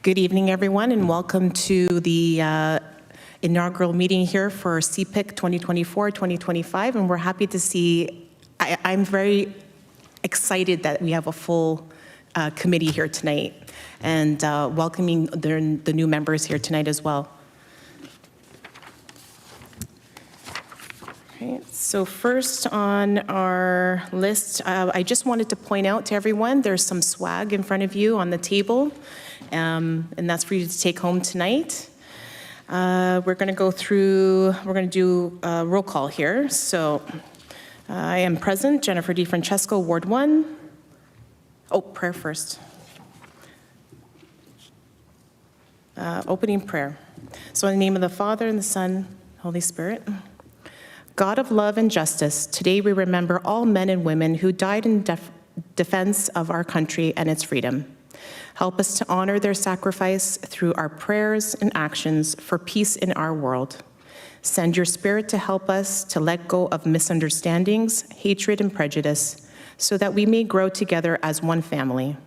Good evening, everyone, and welcome to the inaugural meeting here for CPIC 2024-2025. And we're happy to see, I'm very excited that we have a full committee here tonight and welcoming the new members here tonight as well. Okay, so first on our list, I just wanted to point out to everyone, there's some swag in front of you on the table. And that's for you to take home tonight. We're going to do a roll call here. So I am present, Jennifer DiFrancesco, Ward 1. Oh, prayer first. Opening prayer. So in the name of the Father, and the Son, Holy Spirit. God of love and justice, today we remember all men and women who died in defense of our country and its freedom. Help us to honor their sacrifice through our prayers and actions for peace in our world. Send your Spirit to help us to let go of misunderstandings, hatred, and prejudice, so that we may grow together as one family.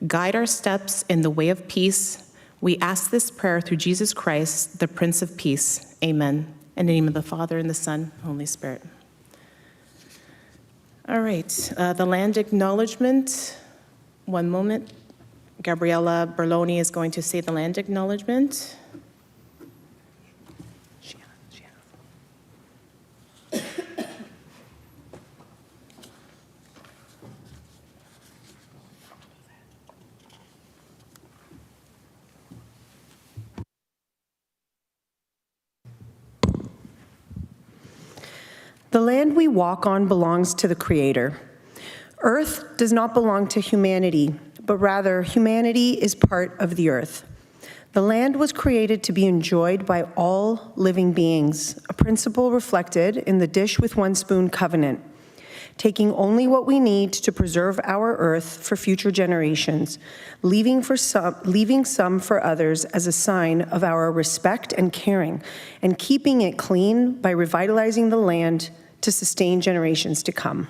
Guide our steps in the way of peace. We ask this prayer through Jesus Christ, the Prince of Peace. Amen. In the name of the Father, and the Son, and the Holy Spirit. All right, the land acknowledgement. One moment. Gabriella Berloni is going to say the land acknowledgement. The land we walk on belongs to the Creator. Earth does not belong to humanity, but rather humanity is part of the earth. The land was created to be enjoyed by all living beings, a principle reflected in the dish with one spoon covenant, taking only what we need to preserve our earth for future generations, leaving some for others as a sign of our respect and caring, and keeping it clean by revitalizing the land to sustain generations to come.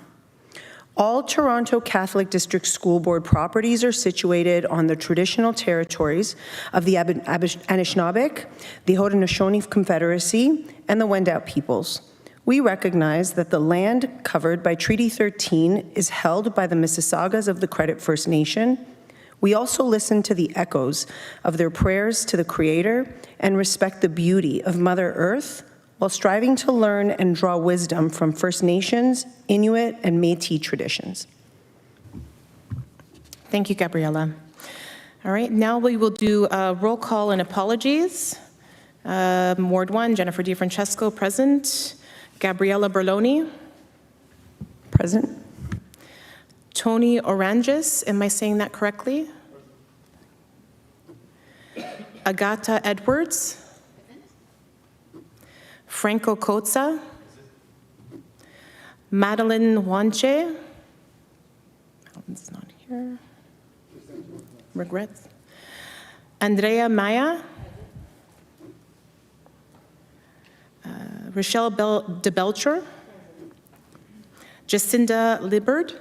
All Toronto Catholic District School Board properties are situated on the traditional territories of the Anishinaabe, the Haudenosaunee Confederacy, and the Wendat peoples. We recognize that the land covered by Treaty 13 is held by the Mississaugas of the Credit First Nation. We also listen to the echoes of their prayers to the Creator and respect the beauty of Mother Earth, while striving to learn and draw wisdom from First Nations, Inuit, and Métis traditions. Thank you, Gabriella. All right, now we will do a roll call and apologies. Ward 1, Jennifer DiFrancesco, present. Gabriella Berloni. Present. Tony Oranges, am I saying that correctly? Agata Edwards. Franco Kotza, Madeline Wanche, Madeleine's not here, regrets, Andrea Maya, Rochelle de Belcher, Jacinda Liberd,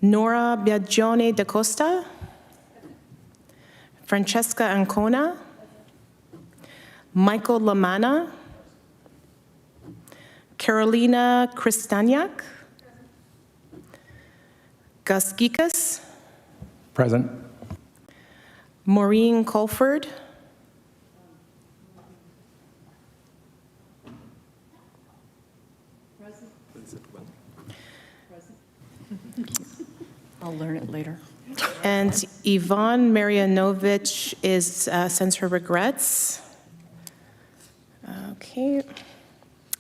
Nora Biagione da Costa, Francesca Ancona, Michael Lamana, Carolina Kristaniak, Gus Gikas, present. Maureen Colford, I'll learn it later. and Yvonne Marianovich sends her regrets. Okay.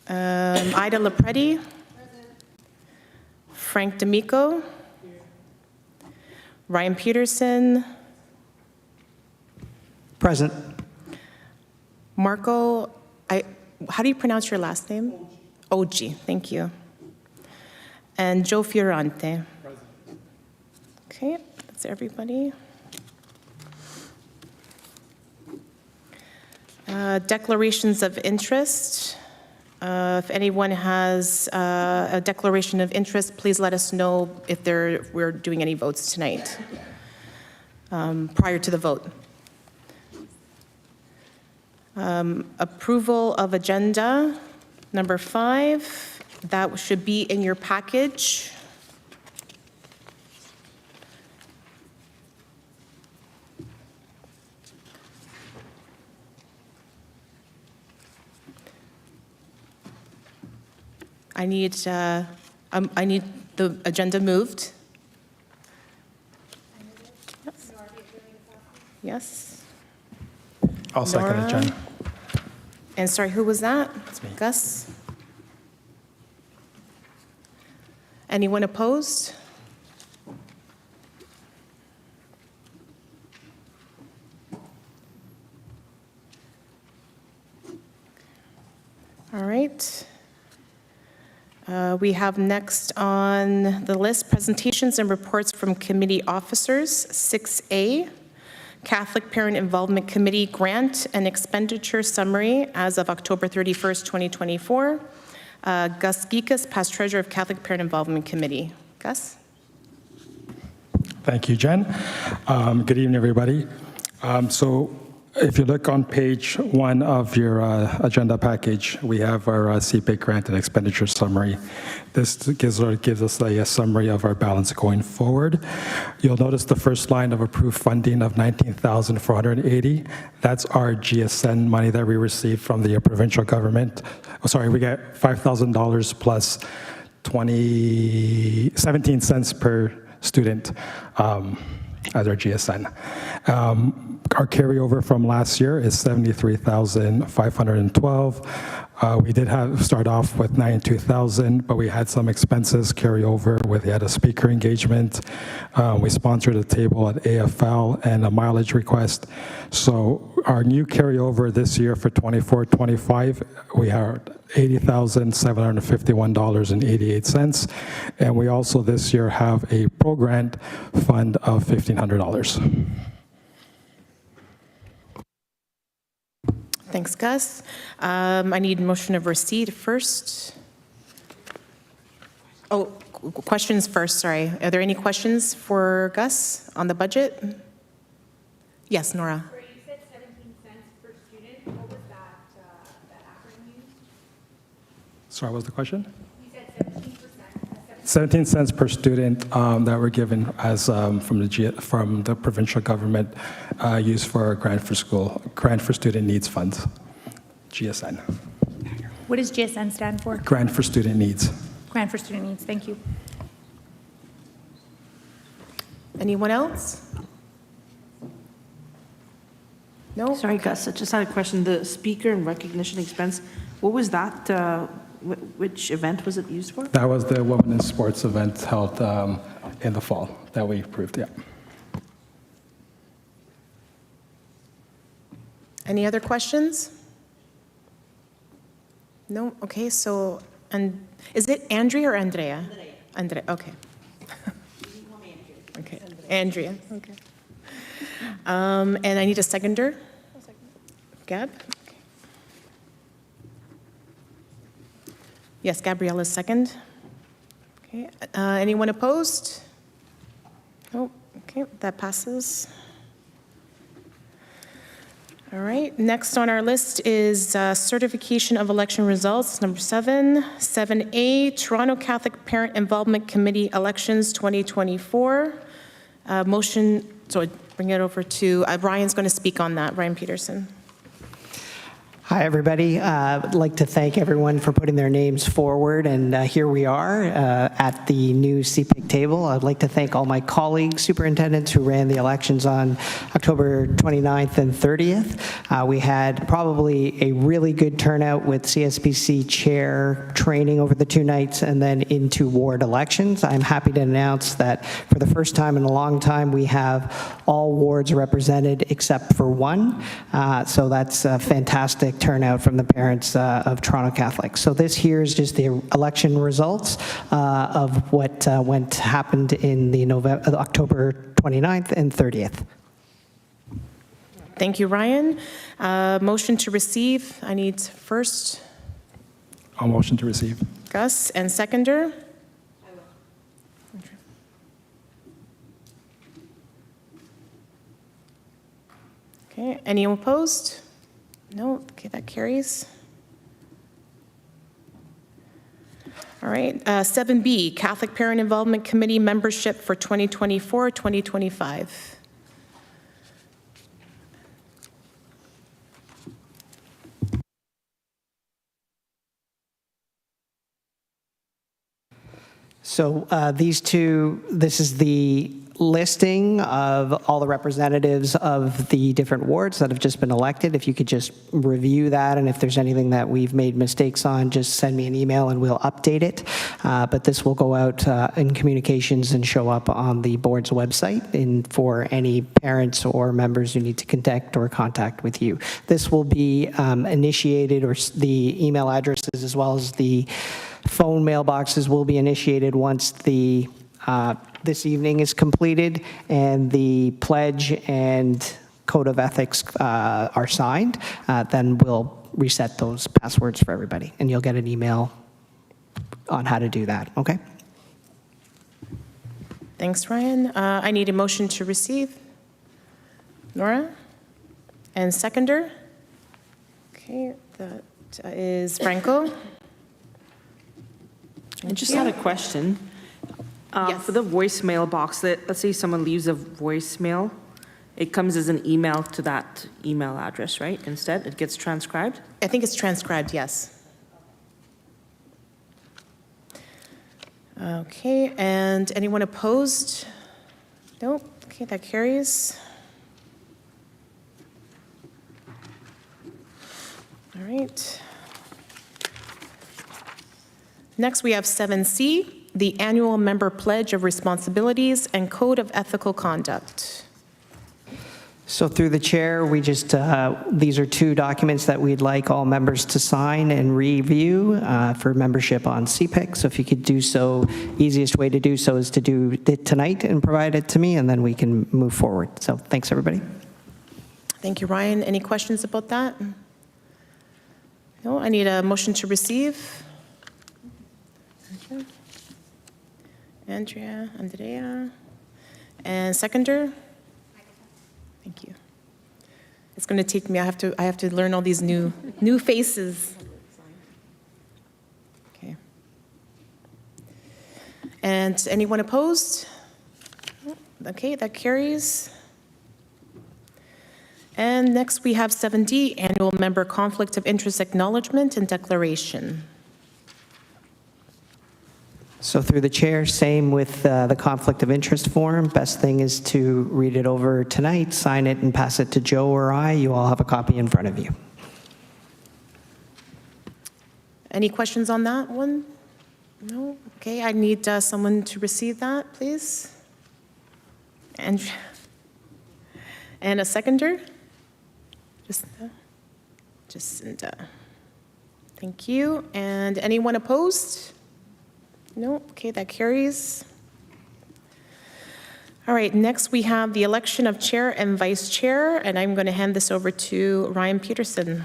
Ida Lepretti. Frank D'Amico. Ryan Peterson. Present. Marco, how do you pronounce your last name? Oji, thank you. And Joe Fiorante. Present. Okay, that's everybody. Declarations of interest. If anyone has a declaration of interest, please let us know if we're doing any votes tonight. prior to the vote. Approval of agenda number 5, that should be in your package. I need the agenda moved. Yes. I'll second it, Nora? Jen. And sorry, who was that? me. Gus? Anyone opposed? All right. We have next on the list, presentations and reports from committee officers. 6A, Catholic Parent Involvement Committee Grant and Expenditure Summary as of October 31st, 2024. Gus Gikas, past treasurer of Catholic Parent Involvement Committee. Gus? Thank you, Jen. Good evening, everybody. So if you look on page 1 of your agenda package, we have our CPIC grant and expenditure summary. This gives us a summary of our balance going forward. You'll notice the first line of approved funding of $19,480. That's our GSN money that we received from the provincial government. Oh, sorry, we get $5,000 plus 17 cents per student as our GSN. Our carryover from last year is $73,512. We did start off with $92,000, but we had some expenses carry over. We had a speaker engagement. We sponsored a table at AFL and a mileage request. So our new carryover this year for 24-25, we are $80,751.88. And we also this year have a pro-grant fund of $1,500. Thanks, Gus. I need motion of receipt first. Oh, questions first, sorry. Are there any questions for Gus on the budget? Yes, Nora. You said 17 cents per student. What was that acronym used? Sorry, what was the question? You said 17%. 17 cents per student that were given as from the provincial government used for grant for student needs funds, GSN. What does GSN stand for? Grant for student needs. Grant for Student Needs. Thank you. Anyone else? No? Sorry, Gus, I just had a question. The speaker and recognition expense, what was that? Which event was it used for? That was the Women in Sports event held in the fall that we approved, yeah. Any other questions? No? Okay, so, and is it Andrea or Andrea? Andrea, okay. Okay, Andrea, okay. And I need a seconder. Gab? Okay. Yes, Gabriella's second. Okay, anyone opposed? Oh, okay, that passes. All right, next on our list is certification of election results, number 7. 7A, Toronto Catholic Parent Involvement Committee Elections 2024. Motion, so bring it over to, Ryan's going to speak on that, Ryan Peterson. Hi, everybody. I'd like to thank everyone for putting their names forward, and here we are at the new CPIC table. I'd like to thank all my colleagues, superintendents who ran the elections on October 29th and 30th. We had probably a really good turnout with CSPC chair training over the 2 nights and then into ward elections. I'm happy to announce that for the first time in a long time, we have all wards represented except for 1. So that's fantastic turnout from the parents of Toronto Catholic. So this here is just the election results of what happened in the October 29th and 30th. Thank you, Ryan. Motion to receive, I need first I'll motion to receive. Gus and seconder. I will. Okay, anyone opposed? No, okay, that carries. All right, 7B, Catholic Parent Involvement Committee membership for 2024-2025. So this is the listing of all the representatives of the different wards that have just been elected. If you could just review that, and if there's anything that we've made mistakes on, just send me an email and we'll update it. But this will go out in communications and show up on the board's website for any parents or members who need to contact with you. This will be initiated, or the email addresses as well as the phone mailboxes will be initiated once this evening is completed and the pledge and code of ethics are signed. Then we'll reset those passwords for everybody, and you'll get an email on how to do that, okay? Thanks, Ryan. I need a motion to receive. Nora? And seconder? Okay, that is Franco. I just had a question. Yes. For the voicemail box, let's say someone leaves a voicemail, it comes as an email to that email address, right? Instead, it gets transcribed? I think it's transcribed, yes. Okay, and anyone opposed? Nope, okay, that carries. All right. Next, we have 7C, the annual member pledge of responsibilities and code of ethical conduct. So through the chair, we just, these are two documents that we'd like all members to sign and review for membership on CPIC. So if you could do so, easiest way to do so is to do it tonight and provide it to me, and then we can move forward. So thanks, everybody. Thank you, Ryan. Any questions about that? No, I need a motion to receive. Andrea, and seconder? Thank you. It's going to take me, I have to learn all these new faces. Okay. And anyone opposed? Okay, that carries. And next we have 7D, annual member conflict of interest acknowledgement and declaration. So through the chair, same with the conflict of interest form. Best thing is to read it over tonight, sign it, and pass it to Joe or I. You all have a copy in front of you. Any questions on that one? No? Okay, I need someone to receive that, please. And a seconder? Jacinta. Thank you. And anyone opposed? No? Okay, that carries. All right, next we have the election of chair and vice chair, and I'm going to hand this over to Ryan Peterson.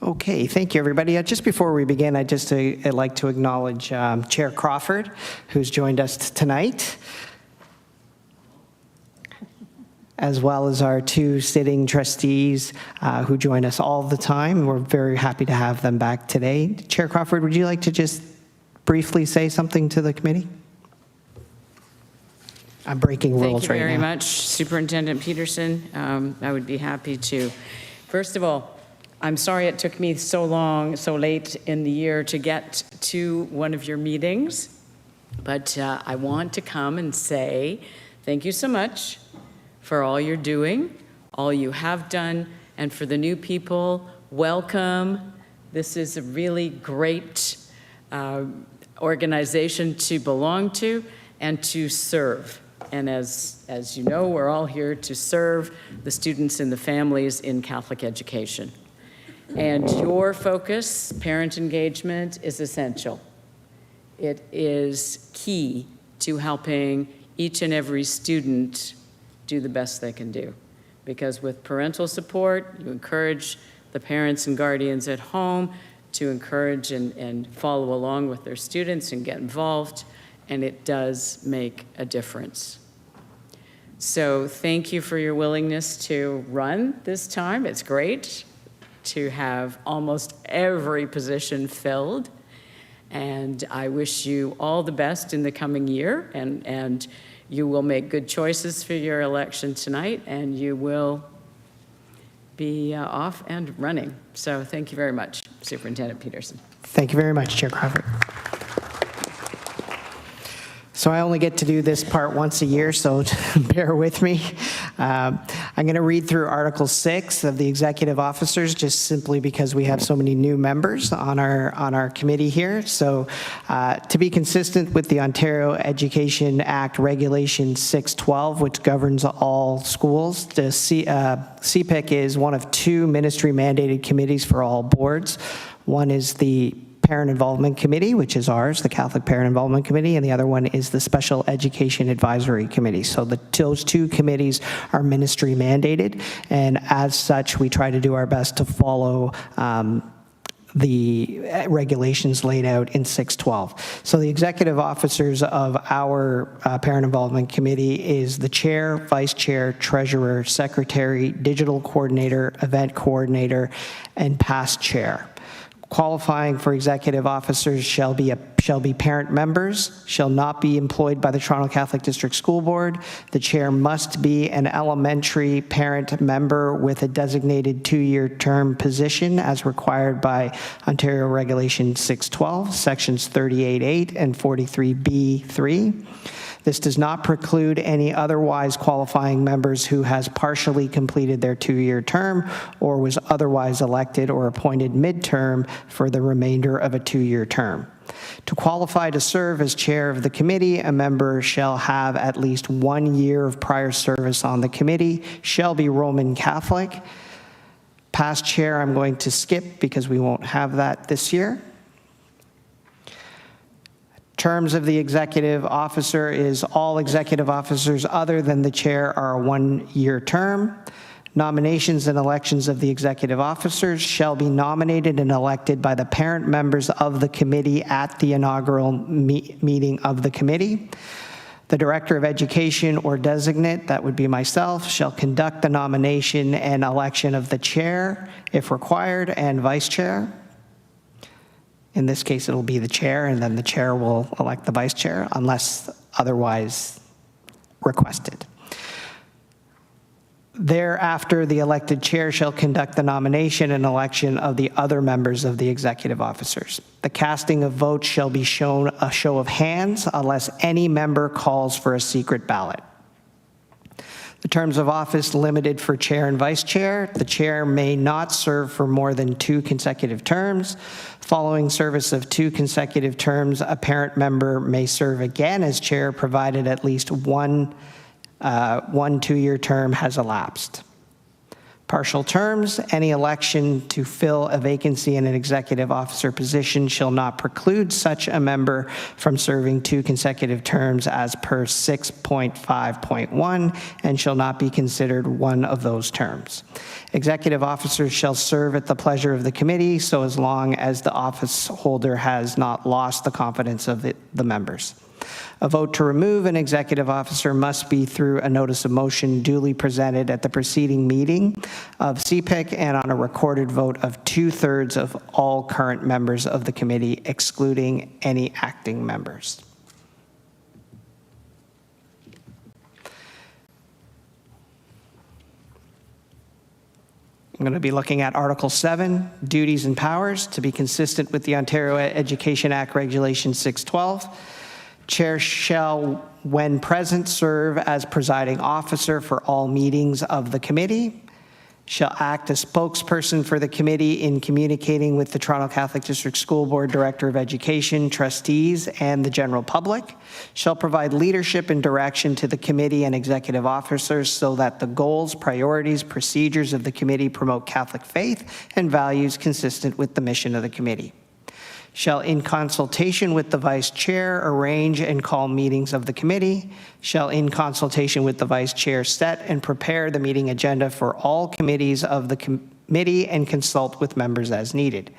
Okay, thank you, everybody. Just before we begin, I'd like to acknowledge Chair Crawford, who's joined us tonight, as well as our two sitting trustees who join us all the time. We're very happy to have them back today. Chair Crawford, would you like to just briefly say something to the committee? I'm breaking rules right now. Thank you very much, Superintendent Peterson. I would be happy to. First of all, I'm sorry it took me so long, so late in the year to get to one of your meetings, but I want to come and say thank you so much for all you're doing, all you have done, and for the new people, welcome. This is a really great organization to belong to and to serve. And as you know, we're all here to serve the students and the families in Catholic education. And your focus, parent engagement, is essential. It is key to helping each and every student do the best they can do. Because with parental support, you encourage the parents and guardians at home to encourage and follow along with their students and get involved, and it does make a difference. So thank you for your willingness to run this time. It's great to have almost every position filled. And I wish you all the best in the coming year, and you will make good choices for your election tonight, and you will be off and running. So thank you very much, Superintendent Peterson. Thank you very much, Chair Crawford. So I only get to do this part once a year, so bear with me. I'm going to read through Article 6 of the executive officers, just simply because we have so many new members on our committee here. So to be consistent with the Ontario Education Act Regulation 612, which governs all schools, the CPIC is one of two ministry-mandated committees for all boards. One is the Parent Involvement Committee, which is ours, the Catholic Parent Involvement Committee, and the other one is the Special Education Advisory Committee. So those two committees are ministry mandated, and as such, we try to do our best to follow the regulations laid out in 612. So the executive officers of our Parent Involvement Committee is the chair, vice chair, treasurer, secretary, digital coordinator, event coordinator, and past chair. Qualifying for executive officers shall be parent members, shall not be employed by the Toronto Catholic District School Board. The chair must be an elementary parent member with a designated 2-year term position as required by Ontario Regulation 612, Sections 38(8) and 43(b)(3). This does not preclude any otherwise qualifying members who has partially completed their 2-year term or was otherwise elected or appointed midterm for the remainder of a 2-year term. To qualify to serve as chair of the committee, a member shall have at least 1 year of prior service on the committee, shall be Roman Catholic. Past chair, I'm going to skip because we won't have that this year. Terms of the executive officer is all executive officers other than the chair are a 1-year term. Nominations and elections of the executive officers shall be nominated and elected by the parent members of the committee at the inaugural meeting of the committee. The Director of Education or designate, that would be myself, shall conduct the nomination and election of the chair if required and vice chair. In this case, it'll be the chair, and then the chair will elect the vice chair unless otherwise requested. Thereafter, the elected chair shall conduct the nomination and election of the other members of the executive officers. The casting of votes shall be shown a show of hands unless any member calls for a secret ballot. The terms of office limited for chair and vice chair. The chair may not serve for more than 2 consecutive terms. Following service of 2 consecutive terms, a parent member may serve again as chair provided at least one 2-year term has elapsed. Partial terms, any election to fill a vacancy in an executive officer position shall not preclude such a member from serving 2 consecutive terms as per 6.5.1 and shall not be considered one of those terms. Executive officers shall serve at the pleasure of the committee so as long as the office holder has not lost the confidence of the members. A vote to remove an executive officer must be through a notice of motion duly presented at the preceding meeting of CPIC and on a recorded vote of 2/3 of all current members of the committee, excluding any acting members. I'm going to be looking at Article 7, Duties and Powers, to be consistent with the Ontario Education Act Regulation 612. Chair shall, when present, serve as presiding officer for all meetings of the committee. shall act as spokesperson for the committee in communicating with the Toronto Catholic District School Board Director of Education, trustees, and the general public, shall provide leadership and direction to the committee and executive officers so that the goals, priorities, procedures of the committee promote Catholic faith and values consistent with the mission of the committee. Shall, in consultation with the vice chair, arrange and call meetings of the committee. Shall, in consultation with the vice chair, set and prepare the meeting agenda for all committees of the committee and consult with members as needed.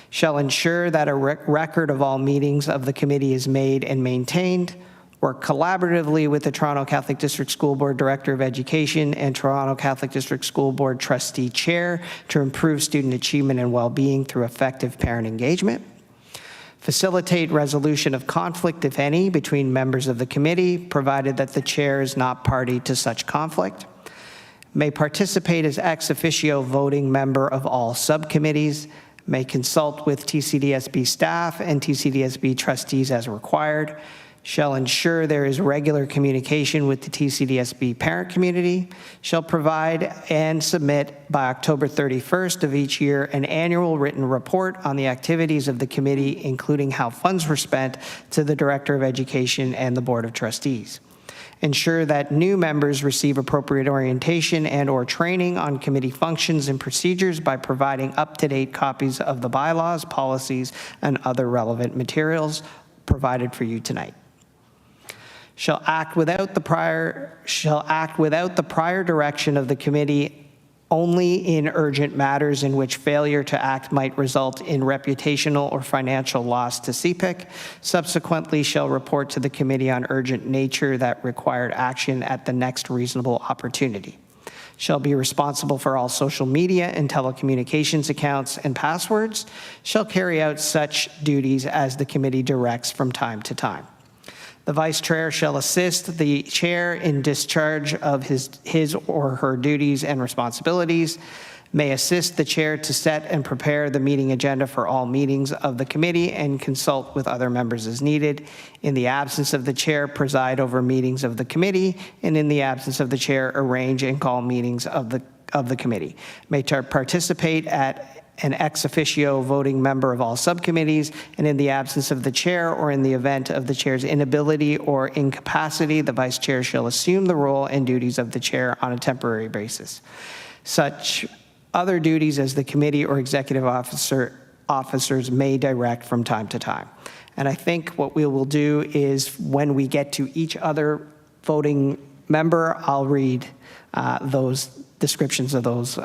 Shall ensure that a record of all meetings of the committee is made and maintained. Work collaboratively with the Toronto Catholic District School Board Director of Education and Toronto Catholic District School Board Trustee Chair to improve student achievement and well-being through effective parent engagement. Facilitate resolution of conflict, if any, between members of the committee, provided that the chair is not party to such conflict. May participate as ex officio voting member of all subcommittees. May consult with TCDSB staff and TCDSB trustees as required. Shall ensure there is regular communication with the TCDSB parent community. Shall provide and submit by October 31st of each year an annual written report on the activities of the committee, including how funds were spent, to the Director of Education and the Board of Trustees. Ensure that new members receive appropriate orientation and/or training on committee functions and procedures by providing up-to-date copies of the bylaws, policies, and other relevant materials provided for you tonight. Shall act without the prior direction of the committee only in urgent matters in which failure to act might result in reputational or financial loss to CPIC. Subsequently, shall report to the committee on urgent nature that required action at the next reasonable opportunity. Shall be responsible for all social media and telecommunications accounts and passwords. Shall carry out such duties as the committee directs from time to time. The vice chair shall assist the chair in discharge of his or her duties and responsibilities, may assist the chair to set and prepare the meeting agenda for all meetings of the committee and consult with other members as needed. In the absence of the chair, preside over meetings of the committee, and in the absence of the chair, arrange and call meetings of the committee. May participate at an ex officio voting member of all subcommittees, and in the absence of the chair or in the event of the chair's inability or incapacity, the vice chair shall assume the role and duties of the chair on a temporary basis. Such other duties as the committee or executive officers may direct from time to time. And I think what we will do is when we get to each other voting member, I'll read those descriptions of those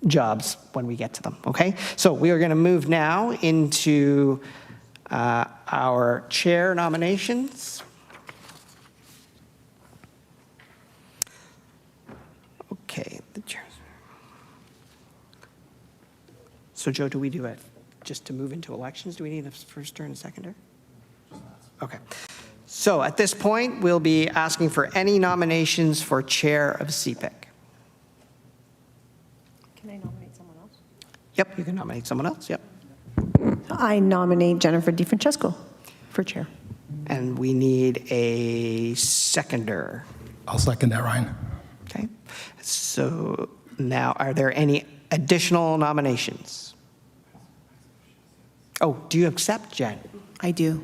jobs when we get to them, okay? So we are going to move now into our chair nominations. Okay, the chair. So Joe, do we do it just to move into elections? Do we need a first and a seconder? Okay. So at this point, we'll be asking for any nominations for chair of CPIC. Can I nominate someone else? Yep, you can nominate someone else, yep. I nominate Jennifer DiFrancesco for chair. And we need a seconder. I'll second that, Ryan. Okay. So now, are there any additional nominations? Oh, do you accept, Jen? I do.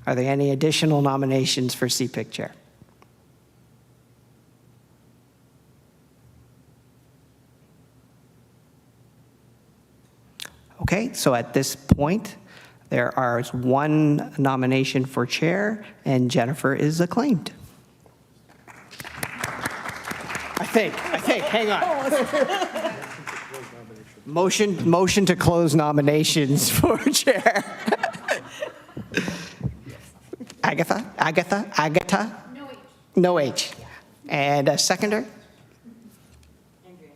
Are there any additional nominations for CPIC chair? Okay, so at this point, there is one nomination for chair, and Jennifer is acclaimed. I think, hang on. Motion to close nominations for chair. Agatha? No H. And a seconder?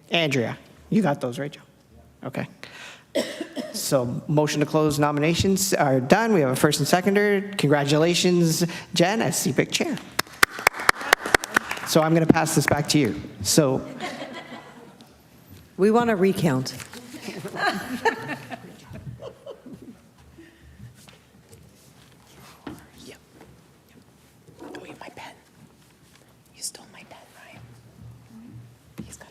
Andrea. You got those, right, Joe? Okay. So motion to close nominations are done. We have a first and seconder. Congratulations, Jen, as CPIC chair. So I'm going to pass this back to you. So We want a recount. Go get my pen. You stole my pen, Ryan. He's got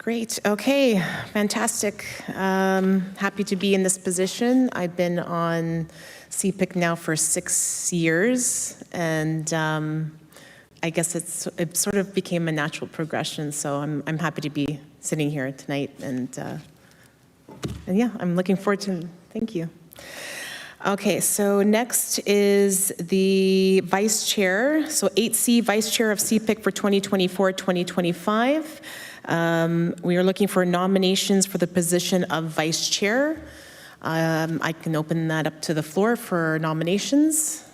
Great, okay, fantastic. Happy to be in this position. I've been on CPIC now for 6 years, and I guess it sort of became a natural progression, so I'm happy to be sitting here tonight, and yeah, I'm looking forward to, thank you. Okay, so next is the vice chair. So 8C, vice chair of CPIC for 2024-2025. We are looking for nominations for the position of vice chair. I can open that up to the floor for nominations.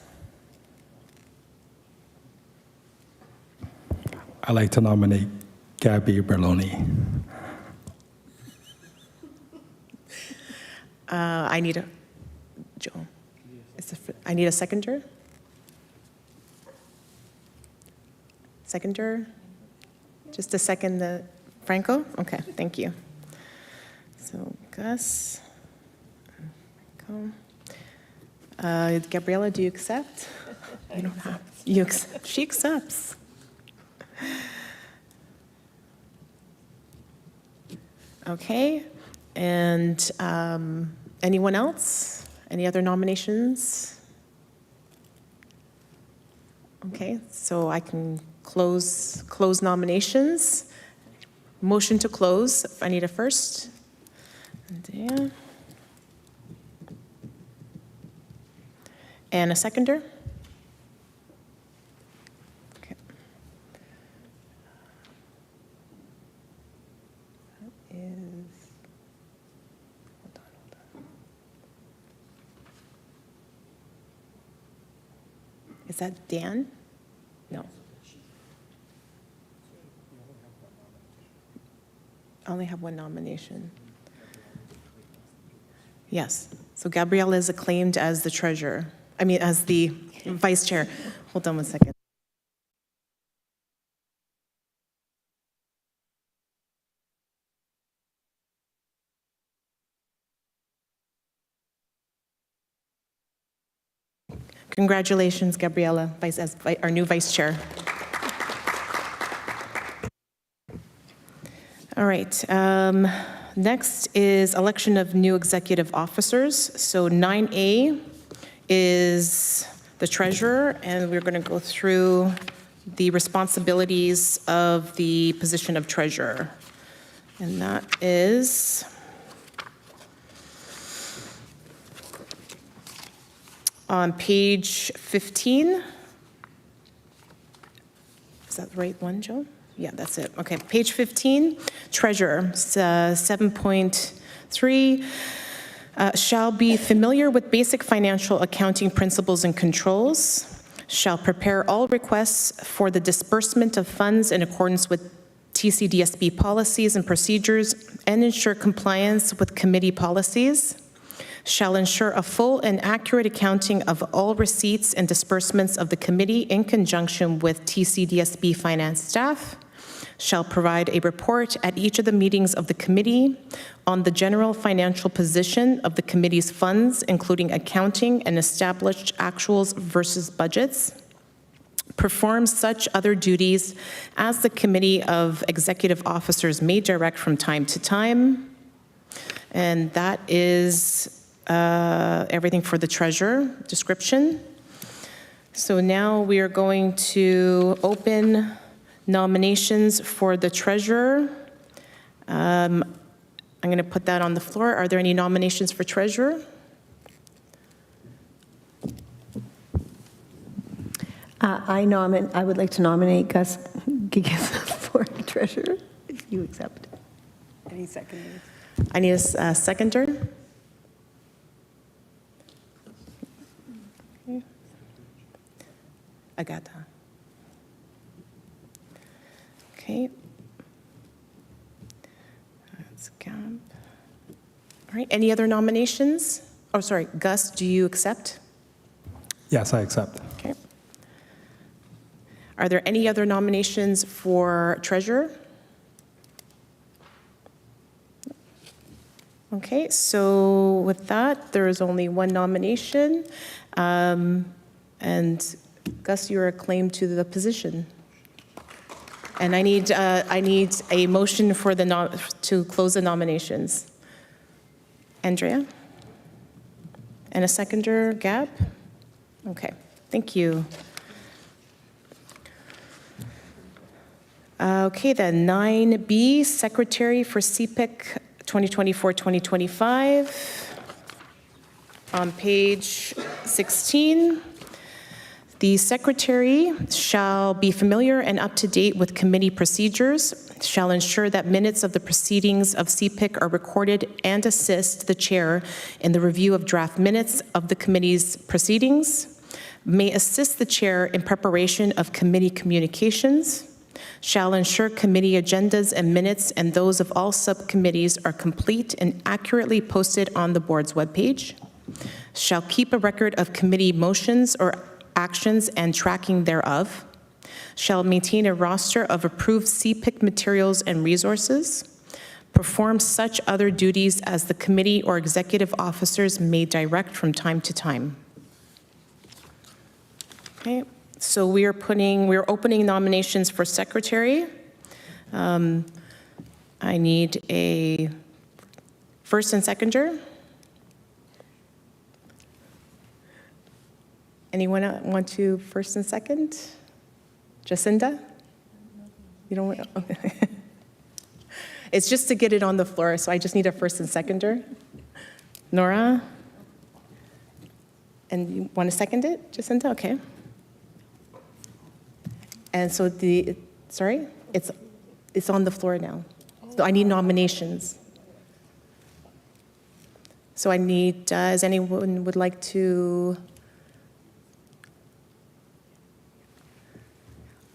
I'd like to nominate Gabby Berloni. I need a, Joe, I need a seconder. Seconder? Just a second, the Franco? Okay, thank you. So Gus, Franco. Gabriela, do you accept? You don't have, you accept, she accepts. Okay, and anyone else? Any other nominations? Okay, so I can close nominations. Motion to close. I need a first. Yeah. And a seconder. Okay. That is. Hold on. Is that Dan? No. I only have one nomination. Yes. So Gabrielle is acclaimed as the treasurer. I mean, as the vice chair. Hold on one second. Congratulations, Gabriela, as our new vice chair. All right. Next is election of new executive officers. So 9A is the treasurer, and we're going to go through the responsibilities of the position of treasurer. And that is on page 15. Is that the right one, Joe? Yeah, that's it. Okay, page 15, treasurer, 7.3, shall be familiar with basic financial accounting principles and controls, shall prepare all requests for the disbursement of funds in accordance with TCDSB policies and procedures and ensure compliance with committee policies, shall ensure a full and accurate accounting of all receipts and disbursements of the committee in conjunction with TCDSB finance staff, shall provide a report at each of the meetings of the committee on the general financial position of the committee's funds, including accounting and established actuals versus budgets, perform such other duties as the committee of executive officers may direct from time to time. And that is everything for the treasurer description. So now we are going to open nominations for the treasurer. I'm going to put that on the floor. Are there any nominations for treasurer? I would like to nominate Gus Gigas for treasurer, if you accept. Any seconders? I need a seconder. Okay. Agata. Okay. That's Gab. All right, any other nominations? Oh, sorry, Gus, do you accept? Yes, I accept. Okay. Are there any other nominations for treasurer? Okay, so with that, there is only one nomination. And Gus, you are acclaimed to the position. And I need a motion for to close the nominations. Andrea? And a seconder, Gab? Okay, thank you. Okay, then 9B, Secretary for CPIC 2024-2025. On page 16, the secretary shall be familiar and up to date with committee procedures, shall ensure that minutes of the proceedings of CPIC are recorded and assist the chair in the review of draft minutes of the committee's proceedings, may assist the chair in preparation of committee communications, shall ensure committee agendas and minutes and those of all subcommittees are complete and accurately posted on the board's webpage, shall keep a record of committee motions or actions and tracking thereof, shall maintain a roster of approved CPIC materials and resources, perform such other duties as the committee or executive officers may direct from time to time. Okay, so we're opening nominations for secretary. I need a first and seconder. Anyone want to first and second? Jacinda? You don't want, okay. It's just to get it on the floor, so I just need a first and seconder. Nora? And you want to second it, Jacinda? Okay. And so it's on the floor now. So I need nominations. So I need, does anyone would like to?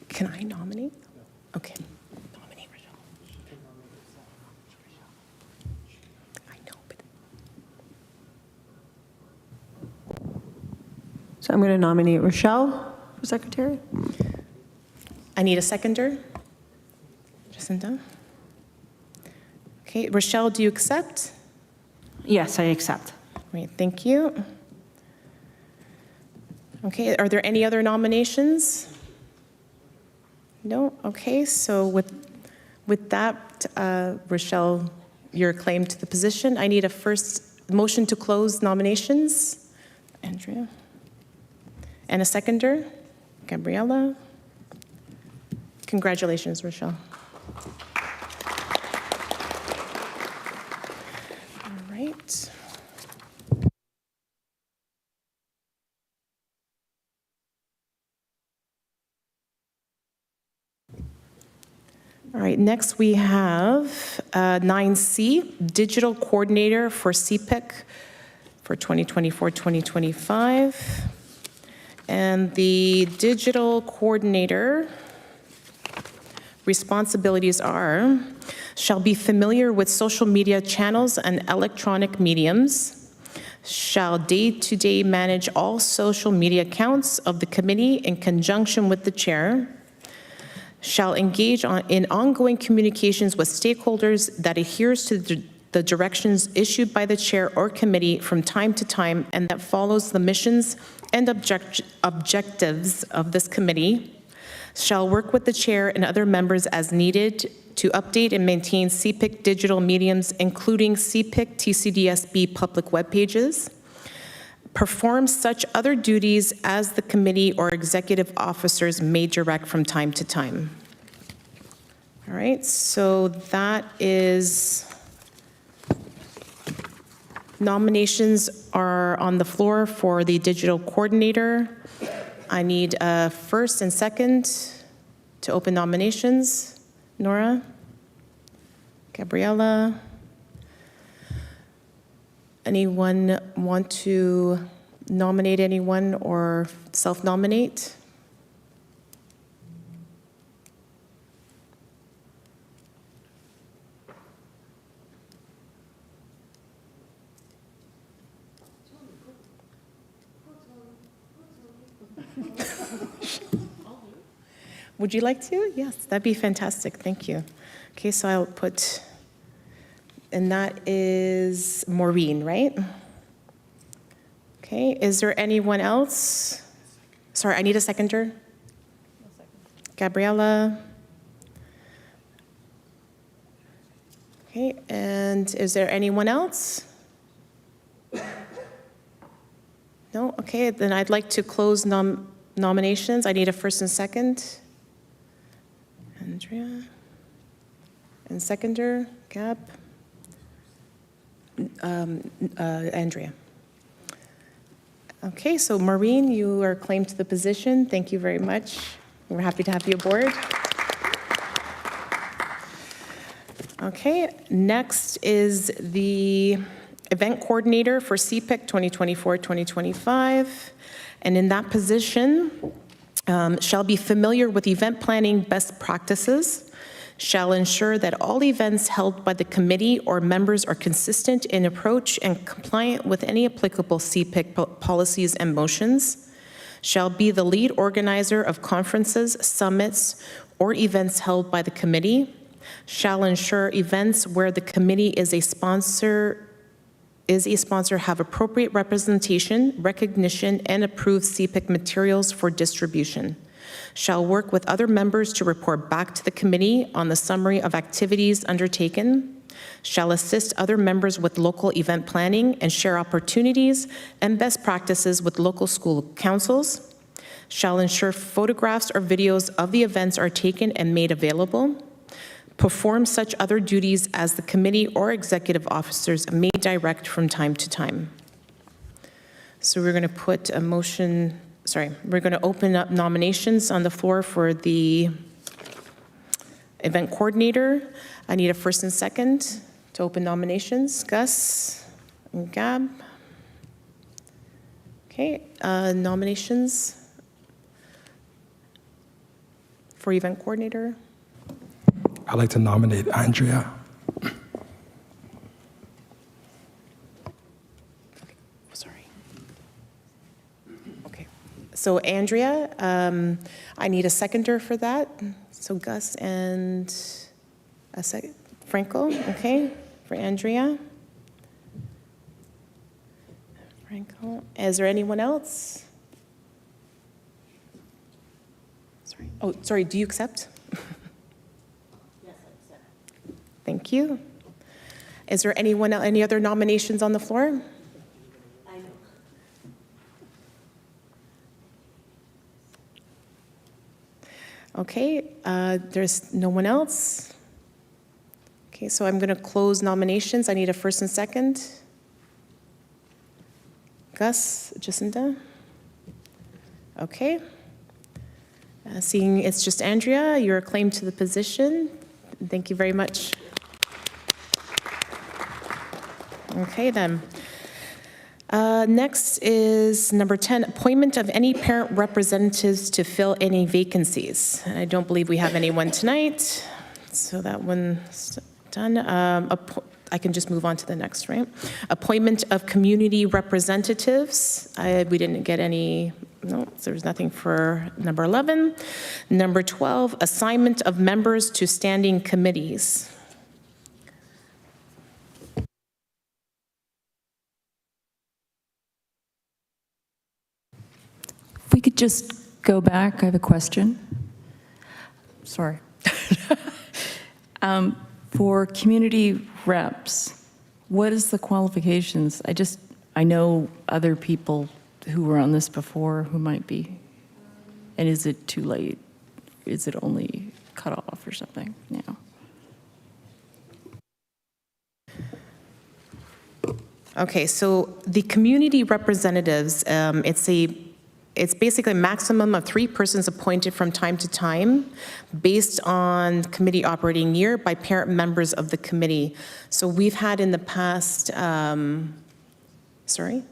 Can I nominate? Okay. Nominate Rochelle. I know, but. So I'm going to nominate Rochelle for secretary. I need a seconder. Jacinda? Okay, Rochelle, do you accept? Yes, I accept. Great, thank you. Okay, are there any other nominations? No? Okay, so with that, Rochelle, you're acclaimed to the position. I need a first motion to close nominations. Andrea. And a seconder, Gabriella. Congratulations, Rochelle. All right. All right, next we have 9C, Digital Coordinator for CPIC for 2024-2025. And the digital coordinator responsibilities are, shall be familiar with social media channels and electronic mediums, shall day-to-day manage all social media accounts of the committee in conjunction with the chair, shall engage in ongoing communications with stakeholders that adheres to the directions issued by the chair or committee from time to time and that follows the missions and objectives of this committee, shall work with the chair and other members as needed to update and maintain CPIC digital mediums, including CPIC TCDSB public web pages, perform such other duties as the committee or executive officers may direct from time to time. All right, so that is, nominations are on the floor for the digital coordinator. I need a first and second to open nominations. Nora? Gabriella? Anyone want to nominate anyone or self-nominate? Would you like to? Yes, that'd be fantastic. Thank you. Okay, so I'll put, and that is Maureen, right? Okay, is there anyone else? Sorry, I need a seconder. Gabriella. Okay, and is there anyone else? No? Okay, then I'd like to close nominations. I need a first and second. Andrea. And seconder, Gab. Andrea. Okay, so Maureen, you are claimed to the position. Thank you very much. We're happy to have you aboard. Okay, next is the event coordinator for CPIC 2024-2025. And in that position, shall be familiar with event planning best practices, shall ensure that all events held by the committee or members are consistent in approach and compliant with any applicable CPIC policies and motions, shall be the lead organizer of conferences, summits, or events held by the committee, shall ensure events where the committee is a sponsor have appropriate representation, recognition, and approved CPIC materials for distribution, shall work with other members to report back to the committee on the summary of activities undertaken, shall assist other members with local event planning and share opportunities and best practices with local school councils, shall ensure photographs or videos of the events are taken and made available, perform such other duties as the committee or executive officers may direct from time to time. So we're going to put a motion, we're going to open up nominations on the floor for the event coordinator. I need a first and second to open nominations. Gus and Gab. Okay, nominations for event coordinator. I'd like to nominate Andrea. Sorry. Okay. So Andrea, I need a seconder for that. So Gus and a second. Franco, okay, for Andrea. Franco. Is there anyone else? Sorry. Oh, sorry, do you accept? Thank you. Is there any other nominations on the floor? Okay, there's no one else. Okay, so I'm going to close nominations. I need a first and second. Gus, Jacinda? Okay. Seeing it's just Andrea, you're acclaimed to the position. Thank you very much. Okay, then. Next is number 10, appointment of any parent representatives to fill any vacancies. I don't believe we have anyone tonight, so that one's done. I can just move on to the next, right? Appointment of community representatives. We didn't get any, no, so there's nothing for number 11. Number 12, assignment of members to standing committees. If we could just go back, I have a question. Sorry. For community reps, what is the qualifications? I know other people who were on this before who might be. And is it too late? Is it only cut off or something now? Okay, so the community representatives, it's basically a maximum of 3 persons appointed from time to time based on committee operating year by parent members of the committee. So we've had in the past, sorry?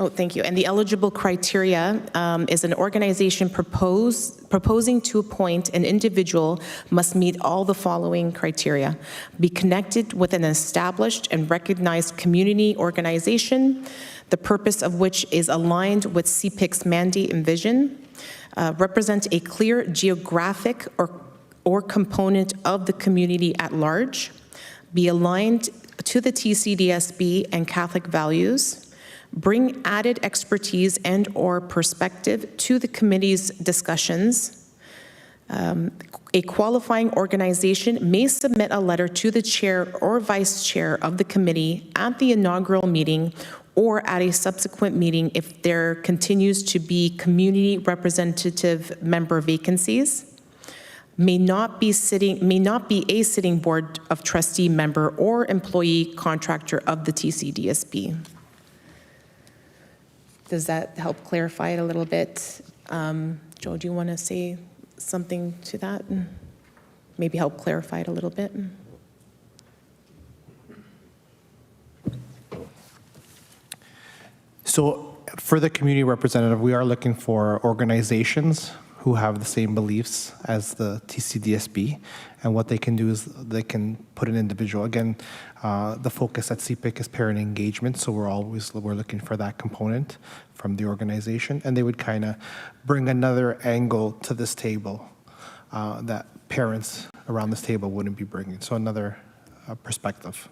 Oh, thank you. And the eligible criteria is an organization proposing to appoint an individual must meet all the following criteria: be connected with an established and recognized community organization, the purpose of which is aligned with CPIC's mandate and vision, represent a clear geographic or component of the community at large, be aligned to the TCDSB and Catholic values, bring added expertise and/or perspective to the committee's discussions, A qualifying organization may submit a letter to the chair or vice chair of the committee at the inaugural meeting or at a subsequent meeting if there continues to be community representative member vacancies, may not be a sitting board of trustee member or employee contractor of the TCDSB. Does that help clarify it a little bit? Joe, do you want to say something to that? Maybe help clarify it a little bit? So for the community representative, we are looking for organizations who have the same beliefs as the TCDSB. And what they can do is they can put an individual. Again, the focus at CPIC is parent engagement, so we're looking for that component from the organization. And they would kind of bring another angle to this table that parents around this table wouldn't be bringing. So another perspective.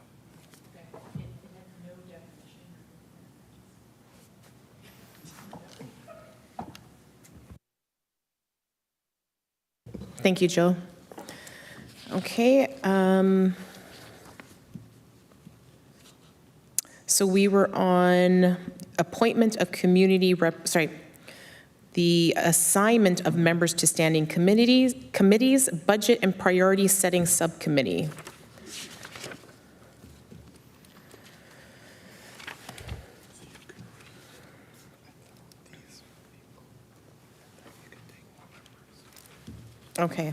Thank you, Joe. Okay. So we were on appointment of the assignment of members to standing committees, budget and priority setting subcommittee. Okay.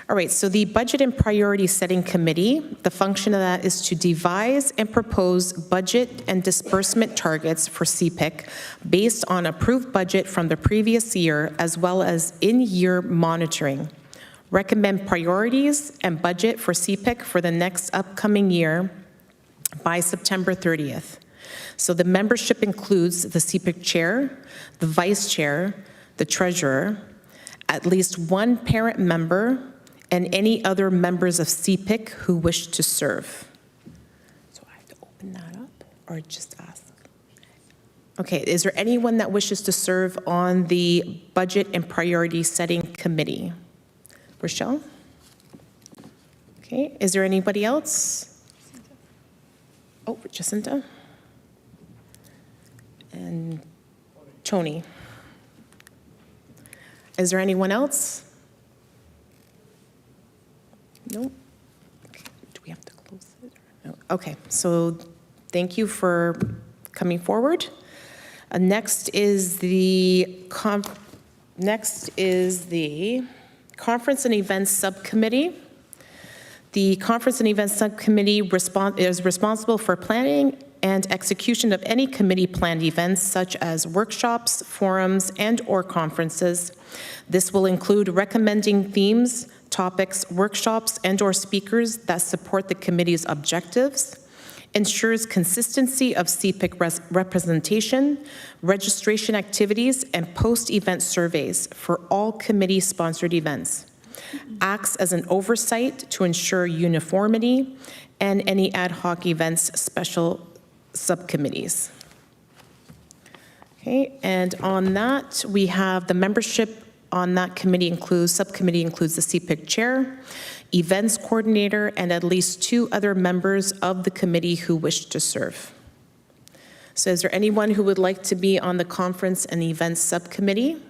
All right, so the Budget and Priority Setting Committee, the function of that is to devise and propose budget and disbursement targets for CPIC based on approved budget from the previous year, as well as in-year monitoring. Recommend priorities and budget for CPIC for the next upcoming year by September 30th. So the membership includes the CPIC chair, the vice chair, the treasurer, at least one parent member, and any other members of CPIC who wish to serve. So I have to open that up or just ask? Okay, is there anyone that wishes to serve on the Budget and Priority Setting Committee? Rochelle? Okay, is there anybody else? Oh, Jacinta? And Tony? Is there anyone else? No? Okay. Do we have to close it? No. Okay, so thank you for coming forward. Next is the Conference and Events Subcommittee. The Conference and Events Subcommittee is responsible for planning and execution of any committee-planned events such as workshops, forums, and/or conferences. This will include recommending themes, topics, workshops, and/or speakers that support the committee's objectives, ensures consistency of CPIC representation, registration activities, and post-event surveys for all committee-sponsored events, acts as an oversight to ensure uniformity, and any ad hoc events special subcommittees. Okay, and on that, we have the membership on that subcommittee includes the CPIC chair, events coordinator, and at least 2 other members of the committee who wish to serve. So is there anyone who would like to be on the Conference and Events Subcommittee?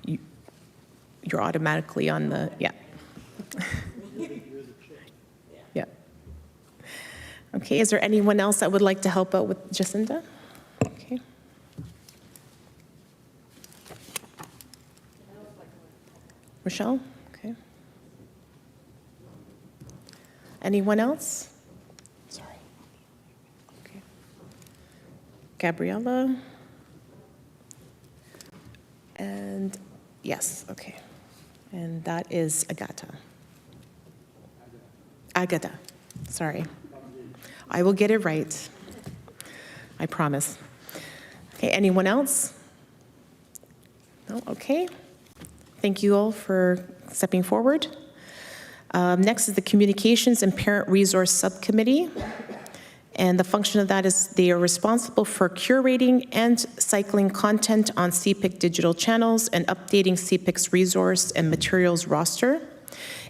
You're automatically on the, yeah. Yeah. Okay, is there anyone else that would like to help out with Jacinta? Okay. Rochelle? Okay. Anyone else? Sorry. Okay. Gabriella? And yes, okay. And that is Agata, sorry. I will get it right. I promise. Okay, anyone else? No, okay. Thank you all for stepping forward. Next is the Communications and Parent Resource Subcommittee. And the function of that is they are responsible for curating and cycling content on CPIC digital channels and updating CPIC's resource and materials roster,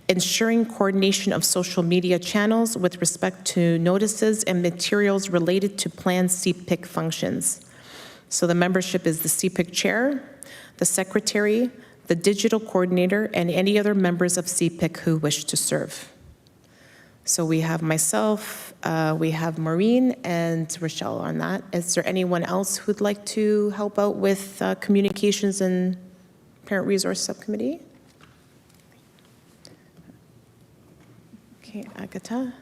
ensuring coordination of social media channels with respect to notices and materials related to planned CPIC functions. So the membership is the CPIC chair, the secretary, the digital coordinator, and any other members of CPIC who wish to serve. So we have myself, we have Maureen and Rochelle on that. Is there anyone else who'd like to help out with communications and parent resource subcommittee? Okay, Agatha.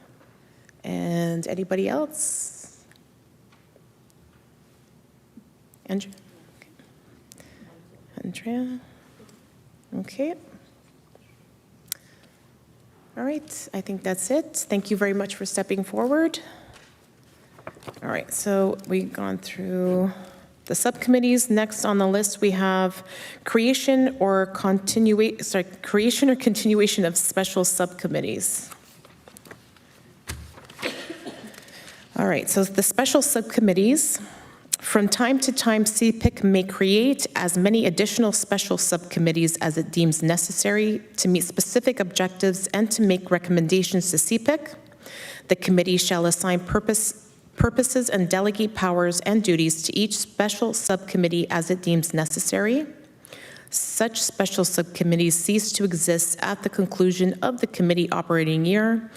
And anybody else? Andrea? Okay. Andrea? Okay. All right, I think that's it. Thank you very much for stepping forward. All right, so we've gone through the subcommittees. Next on the list, we have creation or continuation of special subcommittees. All right, so the special subcommittees. From time to time, CPIC may create as many additional special subcommittees as it deems necessary to meet specific objectives and to make recommendations to CPIC. The committee shall assign purposes and delegate powers and duties to each special subcommittee as it deems necessary. Such special subcommittees cease to exist at the conclusion of the committee operating year,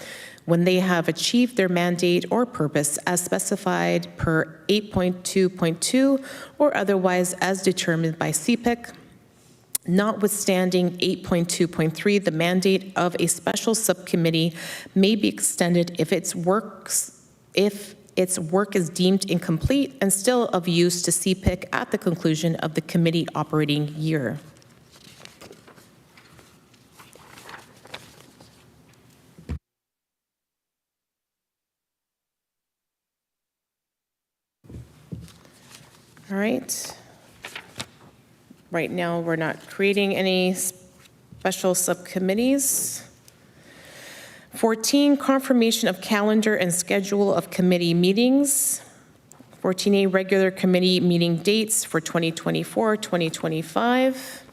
when they have achieved their mandate or purpose as specified per 8.2.2 or otherwise as determined by CPIC. Notwithstanding 8.2.3, the mandate of a special subcommittee may be extended if its work is deemed incomplete and still of use to CPIC at the conclusion of the committee operating year. All right. Right now, we're not creating any special subcommittees. 14, confirmation of calendar and schedule of committee meetings. 14A, regular committee meeting dates for 2024, 2025.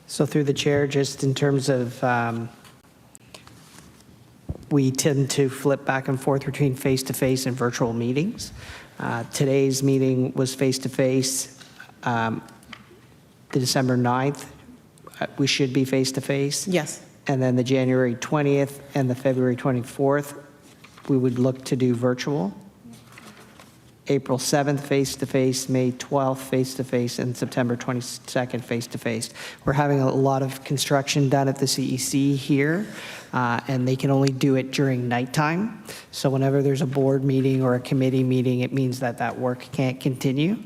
So through the chair, just in terms of, we tend to flip back and forth between face-to-face and virtual meetings. Today's meeting was face-to-face. The December 9th, we should be face-to-face. Yes. And then the January 20th and the February 24th, we would look to do virtual. April 7th face-to-face, May 12th face-to-face, and September 22nd face-to-face. We're having a lot of construction done at the CEC here, and they can only do it during nighttime. So whenever there's a board meeting or a committee meeting, it means that that work can't continue.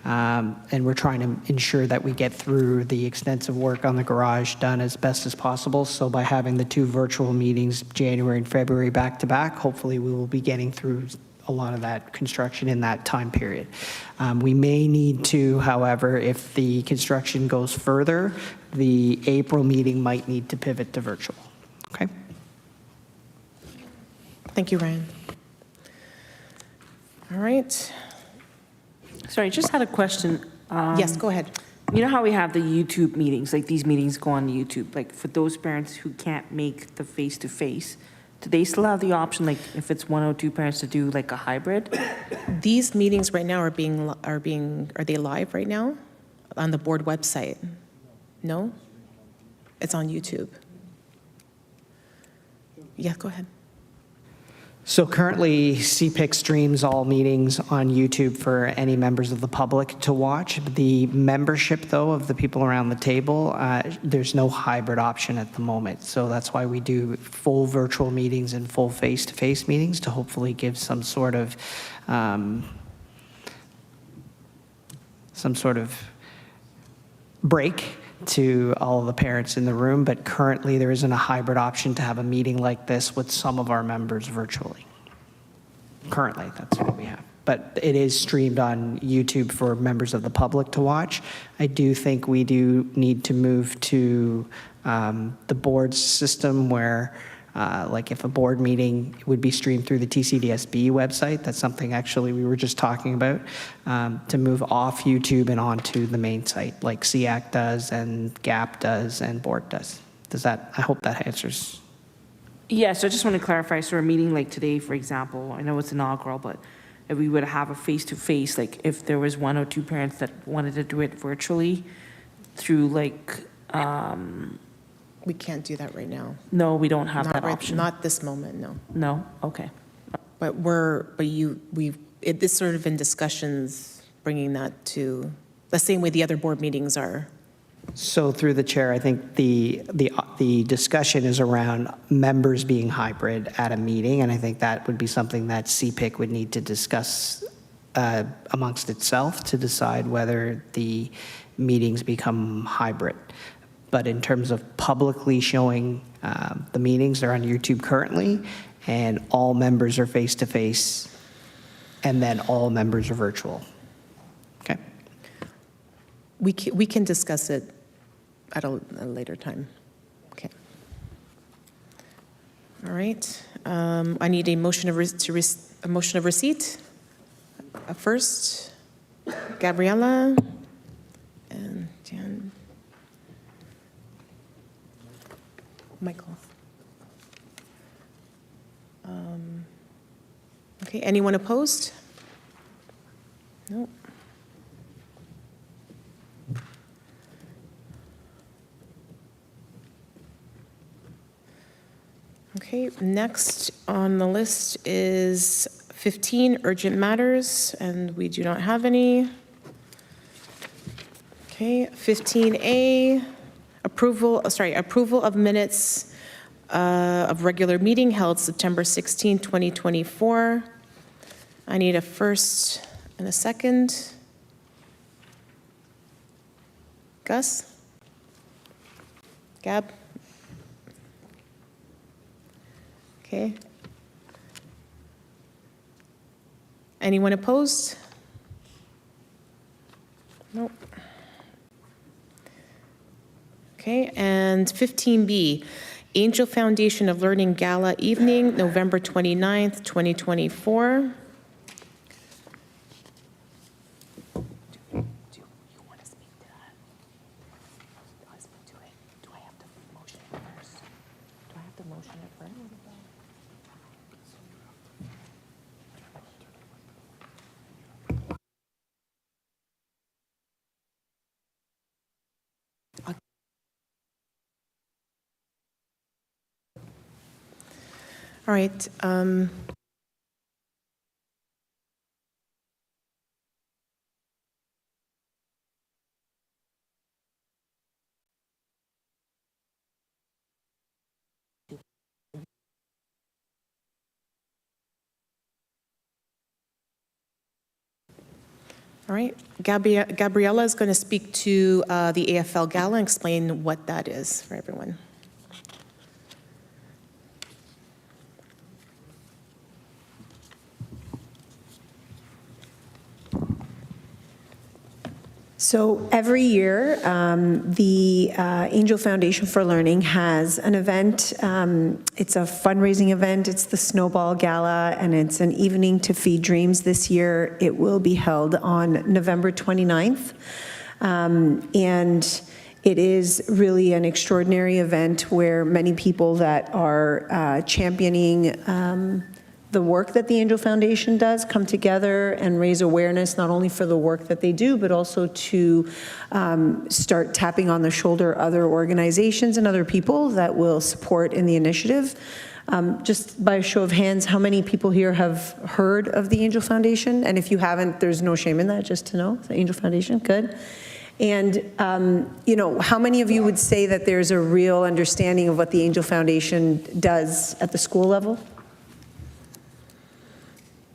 And we're trying to ensure that we get through the extensive work on the garage done as best as possible. So by having the two virtual meetings, January and February back-to-back, hopefully we will be getting through a lot of that construction in that time period. We may need to, however, if the construction goes further, the April meeting might need to pivot to virtual. Okay? Thank you, Ryan. All right. Sorry, just had a question. Yes, go ahead. You know how we have the YouTube meetings, like these meetings go on YouTube, like for those parents who can't make the face-to-face, do they still have the option, like if it's one or two parents, to do like a hybrid? These meetings right now are they live right now on the board website? No? It's on YouTube. Yeah, go ahead. So currently, CPIC streams all meetings on YouTube for any members of the public to watch. The membership, though, of the people around the table, there's no hybrid option at the moment. So that's why we do full virtual meetings and full face-to-face meetings to hopefully give some sort of break to all of the parents in the room, but currently there isn't a hybrid option to have a meeting like this with some of our members virtually. Currently, that's what we have. But it is streamed on YouTube for members of the public to watch. I do think we do need to move to the board system where like if a board meeting would be streamed through the TCDSB website, that's something actually we were just talking about, to move off YouTube and onto the main site like CIAC does and GAP does and board does. Does that, I hope that answers. Yeah, so I just want to clarify, so a meeting like today, for example, I know it's inaugural, but if we would have a face-to-face, like if there was one or two parents that wanted to do it virtually through like, We can't do that right now. no, we don't have Not that right- option. Not this moment, no. No? Okay. But it's sort of in discussions, bringing that to, the same way the other board meetings are. So through the chair, I think the discussion is around members being hybrid at a meeting, and I think that would be something that CPIC would need to discuss amongst itself to decide whether the meetings become hybrid. But in terms of publicly showing the meetings, they're on YouTube currently, and all members are face-to-face, and then all members are virtual. Okay? We can discuss it at a later time. Okay. All right. I need a motion of receipt. First, Gabriella and Jan. Michael. Okay, anyone opposed? No. Okay, next on the list is 15 urgent matters, and we do not have any. Okay, 15A, approval of minutes of regular meeting held September 16, 2024. I need a first and a second. Gus? Gab? Okay. Anyone opposed? Nope. Okay, and 15B, Angel Foundation of Learning Gala Evening, November 29th, 2024. All right. All right. Gabriella is going to speak to the AFL Gala and explain what that is for everyone. So every year, the Angel Foundation for Learning has an event. It's a fundraising event. It's the Snowball Gala, and it's an evening to feed dreams. This year, it will be held on November 29th. And it is really an extraordinary event where many people that are championing the work that the Angel Foundation does, come together and raise awareness not only for the work that they do, but also to start tapping on the shoulder other organizations and other people that will support in the initiative. Just by a show of hands, how many people here have heard of the Angel Foundation? And if you haven't, there's no shame in that, just to know, the Angel Foundation, good. And, you know, how many of you would say that there's a real understanding of what the Angel Foundation does at the school level?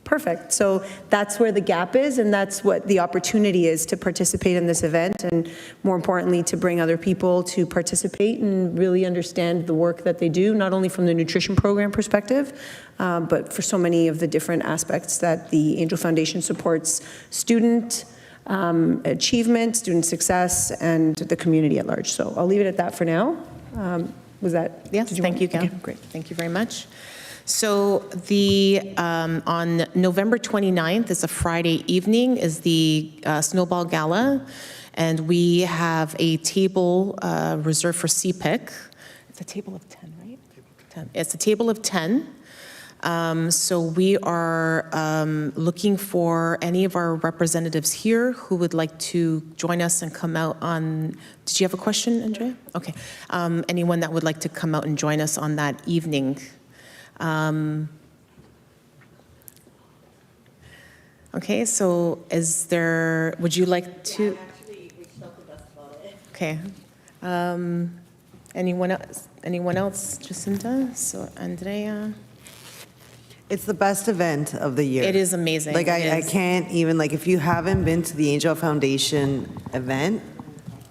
Perfect. So that's where the gap is, and that's what the opportunity is, to participate in this event, and more importantly, to bring other people to participate and really understand the work that they do, not only from the nutrition program perspective, but for so many of the different aspects that the Angel Foundation supports: student achievement, student success, and the community at large. So I'll leave it at that for now. Was that? Yes, thank you, Gal. Okay. Great, thank you very much. So on November 29th, it's a Friday evening, is the Snowball Gala, and we have a table reserved for CPIC. It's a table of 10, right? 10. It's a table of 10. So we are looking for any of our representatives here who would like to join us and come out on, did you have a question, Andrea? Okay. Anyone that would like to come out and join us on that evening? Okay, so would you like to? Yeah, actually reached out to us about it. Okay. Anyone else? Jacinta? So Andrea? It's the best event of the year. It is amazing. Like, I can't even, like, if you haven't been to the Angel Foundation event,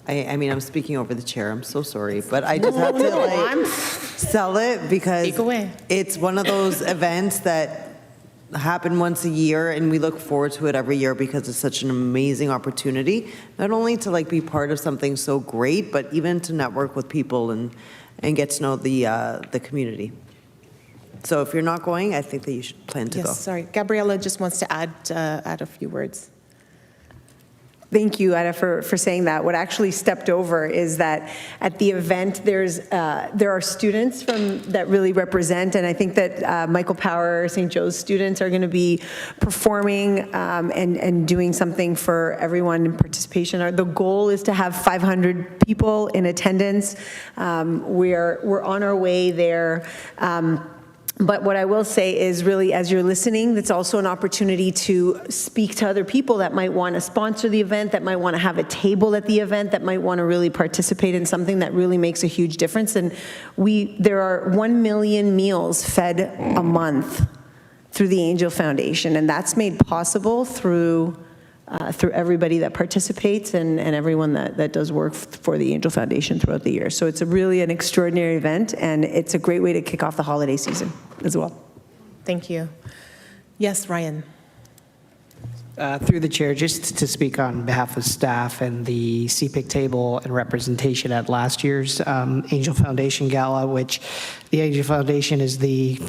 I mean, I'm speaking over the chair, I'm so sorry, but I just have to, like, sell it, because Take away. it's one of those events that happen once a year, and we look forward to it every year because it's such an amazing opportunity, not only to, like, be part of something so great, but even to network with people and get to know the community. So if you're not going, I think that you should plan to go. Yes, sorry. Gabriella just wants to add a few words. Thank you, Ada, for saying that. What actually stepped over is that at the event, there are students that really represent, and I think that Michael Power, St. Joe's students, are going to be performing and doing something for everyone in participation. The goal is to have 500 people in attendance. We're on our way there. But what I will say is, really, as you're listening, it's also an opportunity to speak to other people that might want to sponsor the event, that might want to have a table at the event, that might want to really participate in something that really makes a huge difference. And there are 1 million meals fed a month through the Angel Foundation, and that's made possible through everybody that participates and everyone that does work for the Angel Foundation throughout the year. So it's really an extraordinary event, and it's a great way to kick off the holiday season as well. Thank you. Yes, Ryan. Through the chair, just to speak on behalf of staff and the CPIC table and representation at last year's Angel Foundation Gala, which the Angel Foundation is the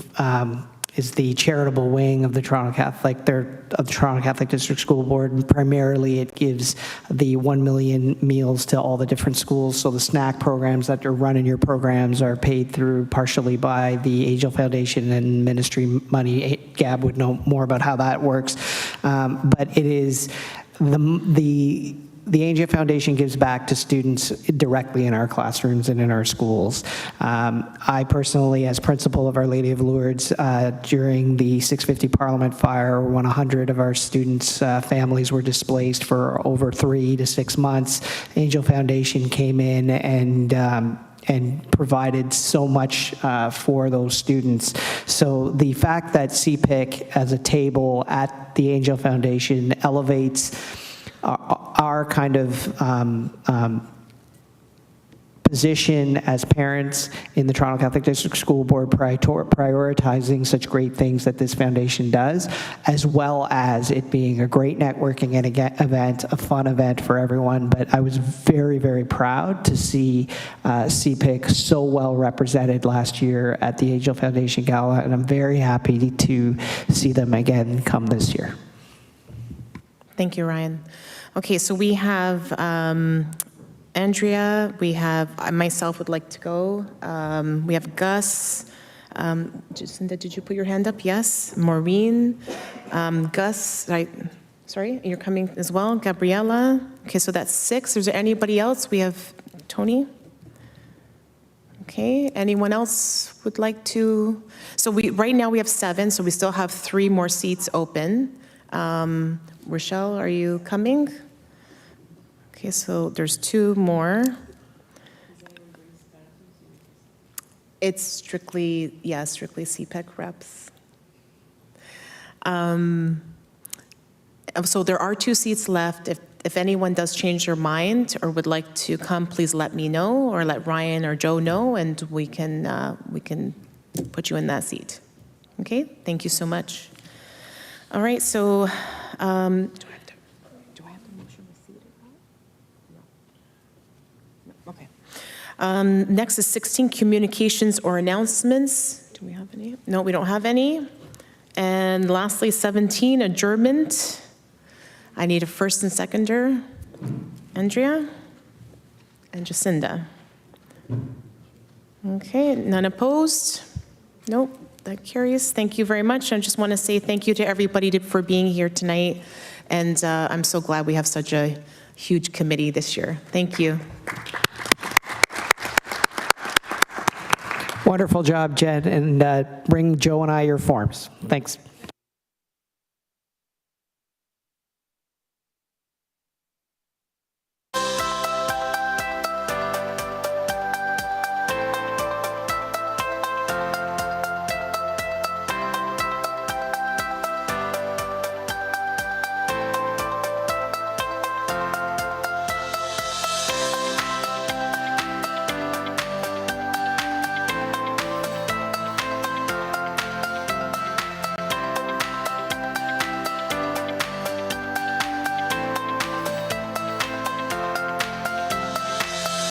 charitable wing of the Toronto Catholic District School Board, and primarily it gives the 1 million meals to all the different schools. So the snack programs that are run in your programs are paid through partially by the Angel Foundation and ministry money. Gab would know more about how that works, but it is the Angel Foundation gives back to students directly in our classrooms and in our schools. I personally, as principal of Our Lady of Lourdes, during the 650 Parliament fire, when 100 of our students' families were displaced for over 3 to 6 months, Angel Foundation came in and provided so much for those students. So the fact that CPIC as a table at the Angel Foundation elevates our kind of position as parents in the Toronto Catholic District School Board, prioritizing such great things that this foundation does, as well as it being a great networking and event, a fun event for everyone. But I was very, very proud to see CPIC so well represented last year at the Angel Foundation Gala, and I'm very happy to see them again come this year. Thank you, Ryan. Okay, so we have Andrea, we have myself would like to go. We have Gus, Jacinda, did you put your hand up? Yes. Maureen, Gus, sorry, you're coming as well. Gabriella. Okay, so that's 6. Is there anybody else? We have Tony. Okay, anyone else would like to? So right now we have 7, so we still have 3 more seats open. Rochelle, are you coming? Okay, so there's 2 more. It's strictly CPIC reps. So there are 2 seats left. If anyone does change their mind or would like to come, please let me know or let Ryan or Joe know, and we can put you in that seat. Okay, thank you so much. All right, so do I have to motion the seat or not? No. Okay. Next is 16 communications or announcements. Do we have any? No, we don't have any. And lastly, 17 adjournment. I need a first and seconder. Andrea and Jacinda. Okay, none opposed? Nope, that carries. Thank you very much. I just want to say thank you to everybody for being here tonight. And I'm so glad we have such a huge committee this year. Thank you. Wonderful job, Jen, and bring Joe and I your forms. Thanks.